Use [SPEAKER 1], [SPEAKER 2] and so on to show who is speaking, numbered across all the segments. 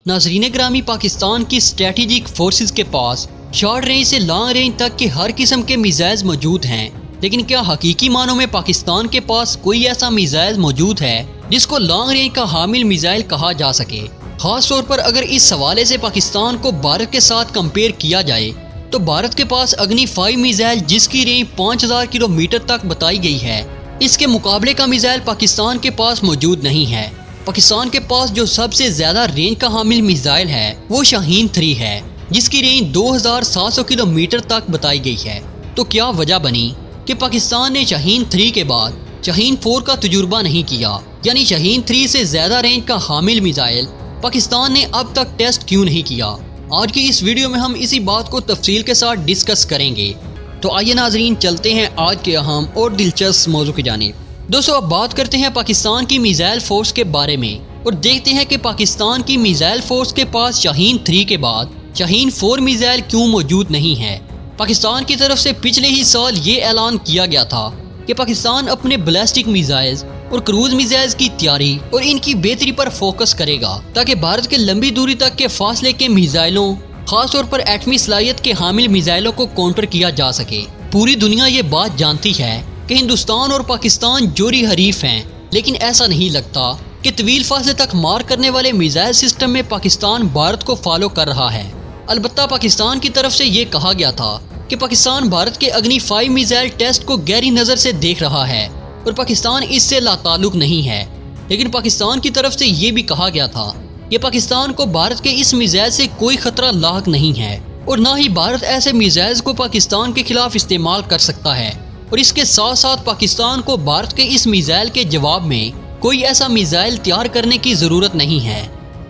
[SPEAKER 1] नाज़रीन ग्रामी, पाकिस्तान की स्ट्रेटेजिक फोर्सेस के पास शॉर्ट रेंज से लॉन्ग रेंज तक के हर किस्म के मिसाइल्स मौजूद हैं, लेकिन क्या हकीकी मानों में पाकिस्तान के पास कोई ऐसा मिसाइल मौजूद है जिसको लॉन्ग रेंज का हामिल मिसाइल कहा जा सके? खास तौर पर अगर इस हवाले से पाकिस्तान को भारत के साथ कंपेयर किया जाए तो भारत के पास अग्नि 5 मिसाइल जिसकी रेंज 5000 किलोमीटर तक बताई गई है, इसके मुकाबले का मिसाइल पाकिस्तान के पास मौजूद नहीं है। पाकिस्तान के पास जो सबसे ज्यादा रेंज का हामिल मिसाइल है वो शाहीन 3 है, जिसकी रेंज 2700 किलोमीटर तक बताई गई है। तो क्या वजह बनी कि पाकिस्तान ने शाहीन 3 के बाद शाहीन 4 का तजुर्बा नहीं किया, यानी शाहीन 3 से ज्यादा रेंज का हामिल मिसाइल पाकिस्तान ने अब तक टेस्ट क्यों नहीं किया? आज की इस वीडियो में हम इसी बात को तफसील के साथ डिस्कस करेंगे। तो आइए नाजरीन, चलते हैं आज के अहम और दिलचस्प मौजू की जानिब। दोस्तों, अब बात करते हैं पाकिस्तान की मिसाइल फोर्स के बारे में और देखते हैं कि पाकिस्तान की मिसाइल फोर्स के पास शाहीन 3 के बाद शाहीन 4 मिसाइल क्यों मौजूद नहीं है। पाकिस्तान की तरफ से पिछले ही साल ये ऐलान किया गया था कि पाकिस्तान अपने बैलिस्टिक मिसाइल्स और क्रूज मिसाइल्स की तैयारी और इनकी बेहतरी पर फोकस करेगा, ताकि भारत के लंबी दूरी तक के फासले के मिसाइलों, खासतौर पर एटमी सलाहियत के हामिल मिसाइलों को काउंटर किया जा सके। पूरी दुनिया ये बात जानती है कि हिंदुस्तान और पाकिस्तान जोरी हरीफ हैं, लेकिन ऐसा नहीं लगता कि तवील फासले तक मार करने वाले मिसाइल सिस्टम में पाकिस्तान भारत को फॉलो कर रहा है। अलबत्ता पाकिस्तान की तरफ से ये कहा गया था कि पाकिस्तान भारत के अग्नि 5 मिसाइल टेस्ट को गहरी नज़र से देख रहा है और पाकिस्तान इससे लाताल्लुक नहीं है। लेकिन पाकिस्तान की तरफ से ये भी कहा गया था कि पाकिस्तान को भारत के इस मिसाइल से कोई खतरा लाहक नहीं है और ना ही भारत ऐसे मिसाइल्स को पाकिस्तान के खिलाफ इस्तेमाल कर सकता है। और इसके साथ साथ पाकिस्तान को भारत के इस मिसाइल के जवाब में कोई ऐसा मिसाइल तैयार करने की ज़रूरत नहीं है।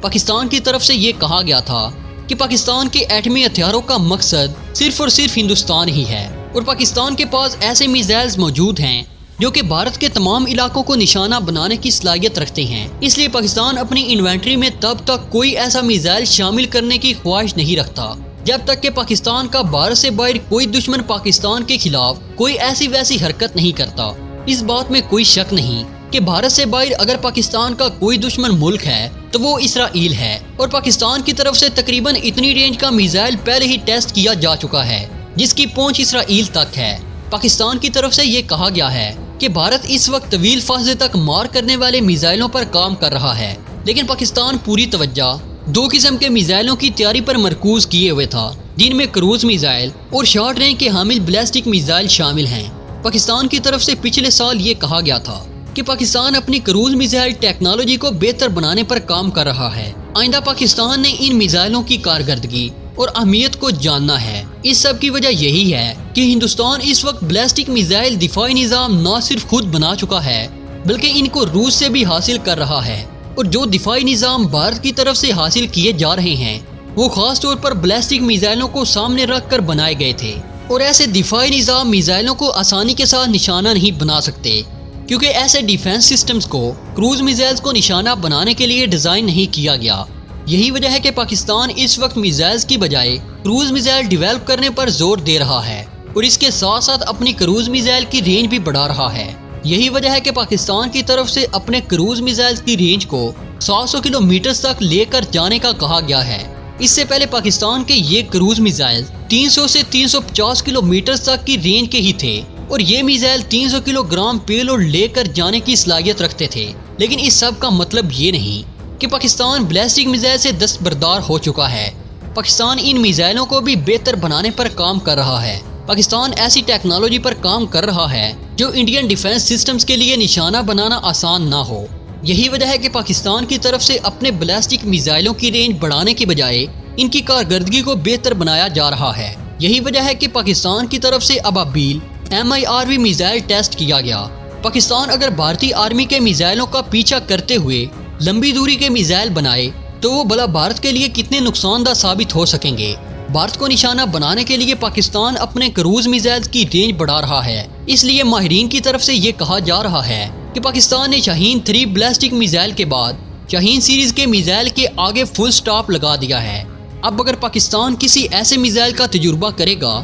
[SPEAKER 1] पाकिस्तान की तरफ से ये कहा गया था कि पाकिस्तान के एटमी हथियारों का मकसद सिर्फ और सिर्फ हिंदुस्तान ही है और पाकिस्तान के पास ऐसे मिसाइल्स मौजूद हैं जो कि भारत के तमाम इलाकों को निशाना बनाने की सलाहियत रखते हैं। इसलिए पाकिस्तान अपनी इन्वेंट्री में तब तक कोई ऐसा मिसाइल शामिल करने की ख्वाहिश नहीं रखता जब तक कि पाकिस्तान का भारत से बाहर कोई दुश्मन पाकिस्तान के खिलाफ कोई ऐसी वैसी हरकत नहीं करता। इस बात में कोई शक नहीं कि भारत से बाहर अगर पाकिस्तान का कोई दुश्मन मुल्क है तो वो इसराइल है और पाकिस्तान की तरफ से तकरीबन इतनी रेंज का मिसाइल पहले ही टेस्ट किया जा चुका है जिसकी पहुंच इसराइल तक है। पाकिस्तान की तरफ से ये कहा गया है कि भारत इस वक्त तवील फासले तक मार करने वाले मिसाइलों पर काम कर रहा है, लेकिन पाकिस्तान पूरी तवज्जो 2 किस्म के मिसाइलों की तैयारी पर मरकूज किए हुए था, जिनमें क्रूज मिसाइल और शॉर्ट रेंज के हामिल बैलिस्टिक मिसाइल शामिल हैं। पाकिस्तान की तरफ से पिछले साल ये कहा गया था कि पाकिस्तान अपनी क्रूज मिसाइल टेक्नोलॉजी को बेहतर बनाने पर काम कर रहा है। आइंदा पाकिस्तान ने इन मिसाइलों की कारकर्दगी और अहमियत को जानना है। इस सब की वजह यही है कि हिंदुस्तान इस वक्त बैलिस्टिक मिसाइल दिफाई निज़ाम न सिर्फ खुद बना चुका है बल्कि इनको रूस से भी हासिल कर रहा है। और जो दिफाई निज़ाम भारत की तरफ से हासिल किए जा रहे हैं वो खास तौर पर बैलिस्टिक मिसाइलों को सामने रख कर बनाए गए थे और ऐसे दिफाई निज़ाम मिसाइलों को आसानी के साथ निशाना नहीं बना सकते, क्योंकि ऐसे डिफेंस सिस्टम्स को क्रूज मिसाइल्स को निशाना बनाने के लिए डिज़ाइन नहीं किया गया। यही वजह है कि पाकिस्तान इस वक्त मिसाइल्स की बजाय क्रूज मिसाइल डेवलप करने पर जोर दे रहा है और इसके साथ साथ अपनी क्रूज मिसाइल की रेंज भी बढ़ा रहा है। यही वजह है कि पाकिस्तान की तरफ से अपने क्रूज मिसाइल की रेंज को 700 किलोमीटर तक लेकर जाने का कहा गया है। इससे पहले पाकिस्तान के ये क्रूज मिसाइल 300 से 350 किलोमीटर तक की रेंज के ही थे और ये मिसाइल 300 किलोग्राम पेलोड लेकर जाने की सलाहियत रखते थे। लेकिन इस सब का मतलब ये नहीं कि पाकिस्तान बैलिस्टिक मिसाइल से दस्तबरदार हो चुका है। पाकिस्तान इन मिसाइलों को भी बेहतर बनाने पर काम कर रहा है। पाकिस्तान ऐसी टेक्नोलॉजी पर काम कर रहा है जो इंडियन डिफेंस सिस्टम्स के लिए निशाना बनाना आसान ना हो। यही वजह है कि पाकिस्तान की तरफ से अपने बैलिस्टिक मिसाइलों की रेंज बढ़ाने की बजाय इनकी कारकर्दगी को बेहतर बनाया जा रहा है। यही वजह है कि पाकिस्तान की तरफ से अबाबील MIRV मिसाइल टेस्ट किया गया। पाकिस्तान अगर भारतीय आर्मी के मिसाइलों का पीछा करते हुए लंबी दूरी के मिसाइल बनाए तो वो भला भारत के लिए कितने नुकसानदायक साबित हो सकेंगे। भारत को निशाना बनाने के लिए पाकिस्तान अपने क्रूज मिसाइल की रेंज बढ़ा रहा है। इसलिए माहिरीन की तरफ से ये कहा जा रहा है कि पाकिस्तान ने शाहीन 3 बैलिस्टिक मिसाइल के बाद शाहीन सीरीज के मिसाइल के आगे फुल स्टॉप लगा दिया है। अब अगर पाकिस्तान किसी ऐसे मिसाइल का तजुर्बा करेगा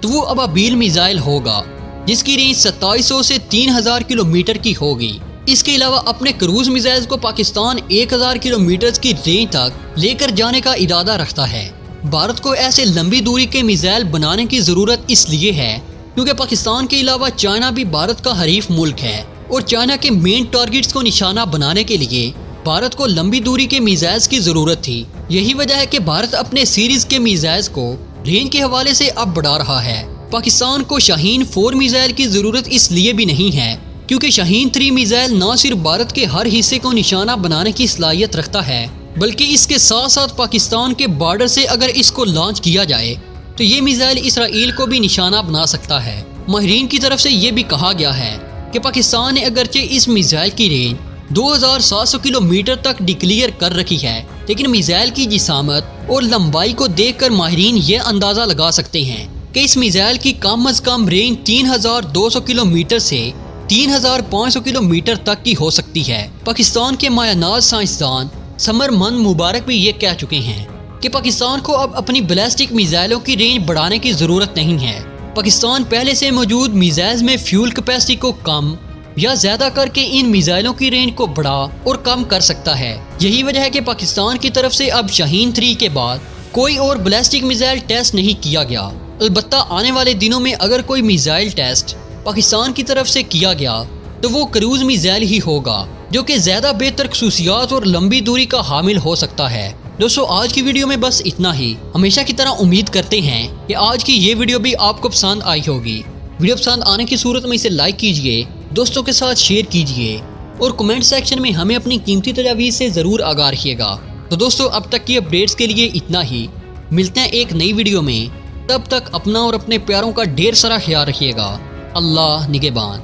[SPEAKER 1] तो वो अबाबील मिसाइल होगा जिसकी रेंज 2700 से 3000 किलोमीटर की होगी اس کے علاوہ اپنے کروز میزائل کو پاکستان 1000 کلومیٹر کی رینج تک لے کر جانے کا ارادہ رکھتا ہے۔ بھارت کو ایسے لمبی دوری کے میزائل بنانے کی ضرورت اس لیے ہے کیونکہ پاکستان کے علاوہ چائنا بھی بھارت کا حریف ملک ہے اور چائنا کے مین ٹارگٹس کو نشانہ بنانے کے لیے بھارت کو لمبی دوری کے میزائل کی ضرورت تھی۔ یہی وجہ ہے کہ بھارت اپنے سیریز کے میزائل کو رینج کے حوالے سے اب بڑھا رہا ہے۔ پاکستان کو شاہین 4 میزائل کی ضرورت اس لیے بھی نہیں ہے کیونکہ شاہین 3 میزائل نہ صرف بھارت کے ہر حصے کو نشانہ بنانے کی صلاحیت رکھتا ہے بلکہ اس کے ساتھ ساتھ پاکستان کے بارڈر سے اگر اس کو لانچ کیا جائے تو یہ میزائل اسرائیل کو بھی نشانہ بنا سکتا ہے۔ ماہرین کی طرف سے یہ بھی کہا گیا ہے کہ پاکستان نے اگرچہ اس میزائل کی رینج 2700 کلومیٹر تک ڈکلیئر کر رکھی ہے لیکن میزائل کی جسامت اور لمبائی کو دیکھ کر ماہرین یہ اندازہ لگا سکتے ہیں کہ اس میزائل کی کم از کم رینج 3200 کلومیٹر سے 3500 کلومیٹر تک کی ہو سکتی ہے۔ پاکستان کے مایہ ناز سائنسدان سمر من مبارک بھی یہ کہہ چکے ہیں کہ پاکستان کو اب اپنی بیلسٹک میزائلوں کی رینج بڑھانے کی ضرورت نہیں ہے۔ پاکستان پہلے سے موجود میزائل میں فیول کیپیسٹی کو کم یا زیادہ کر کے ان میزائلوں کی رینج کو بڑھا اور کم کر سکتا ہے۔ یہی وجہ ہے کہ پاکستان کی طرف سے اب شاہین 3 کے بعد کوئی اور بیلسٹک میزائل ٹیسٹ نہیں کیا گیا۔ البتہ آنے والے دنوں میں اگر کوئی میزائل ٹیسٹ پاکستان کی طرف سے کیا گیا تو وہ کروز میزائل ہی ہوگا جو کہ زیادہ بہتر خصوصیات اور لمبی دوری کا حامل ہو سکتا ہے۔ دوستو آج کی ویڈیو میں بس اتنا ہی۔ ہمیشہ کی طرح امید کرتے ہیں کہ آج کی یہ ویڈیو بھی آپ کو پسند آئی ہوگی۔ ویڈیو پسند آنے کی صورت میں اسے لائک کیجئے، دوستوں کے ساتھ شیئر کیجئے اور کمنٹ سیکشن میں ہمیں اپنی قیمتی تجاویز سے ضرور آگاہ رکھیے گا۔ تو دوستو اب تک کی اپڈیٹس کے لیے اتنا ہی، ملتے ہیں ایک نئی ویڈیو میں، تب تک اپنا اور اپنے پیاروں کا ڈھیر سارا خیال رکھیے گا۔ اللہ نگہبان۔